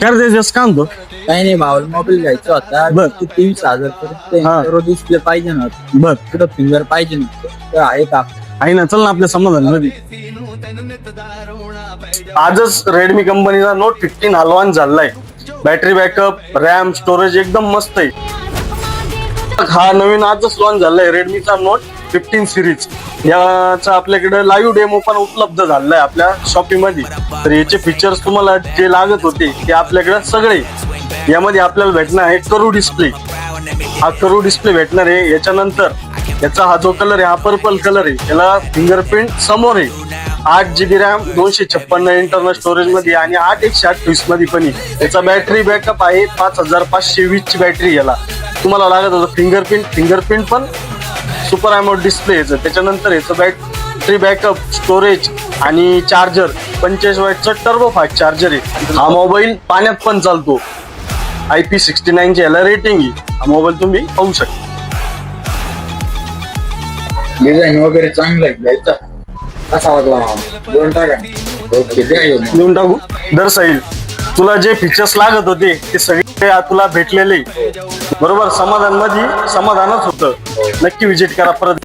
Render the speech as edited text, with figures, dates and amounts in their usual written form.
काय तेजस का म्हणतो? काही नाही भाऊ, मोबाईल घ्यायचा होता. बर. 23,000 हा. पर्यंत डिस्प्ले पाहिजे ना, बर कुठं फिंगर पाहिजे ना, तर आहे का? आहे ना, चल ना आपल्या समाधान मध्ये. आजच रेडमी कंपनीचा नोट 15 हा लॉन्च झालाय. बॅटरी बॅकअप, रॅम, स्टोरेज एकदम मस्त आहे. हा नवीन आजच लॉन्च झालाय रेडमीचा नोट 15 सिरीज. याचा आपल्याकडे लाईव्ह डेमो पण उपलब्ध झालाय आपल्या शॉपी मध्ये. तर याचे फीचर्स तुम्हाला जे लागत होते ते आपल्याकडे सगळे यामध्ये आपल्याला भेटणार आहे. करू डिस्प्ले, हा करू डिस्प्ले भेटणार आहे. याच्यानंतर याचा हा जो कलर आहे हा पर्पल कलर आहे. याला फिंगरप्रिंट समोर आहे. 8GB रॅम, 256 इंटरनल स्टोरेज मध्ये आणि 8 128 मध्ये पण आहे. याचा बॅटरी बॅकअप आहे 5520 ची बॅटरी. याला तुम्हाला लागत होतं फिंगरप्रिंट पण सुपर अॅमोलेड डिस्प्ले याचं. त्याच्यानंतर याचं बॅटरी बॅकअप, स्टोरेज आणि चार्जर 45 वॅटचं टर्बो फास्ट चार्जर आहे. हा मोबाईल पाण्यात पण चालतो. IP69 ची याला रेटिंग आहे. हा मोबाईल तुम्ही पाहू शकता. डिझाईन वगैरे चांगलं आहे, घ्यायचा कसा वाटला भाऊ? दोन टाका. ओके, द्या घेऊन. देऊन टाकू. दर्शाईल तुला जे फीचर्स लागत होते ते सगळे तुला भेटलेले. बरोबर, समाधान मध्ये समाधानच होतं. नक्की विजिट करा परत.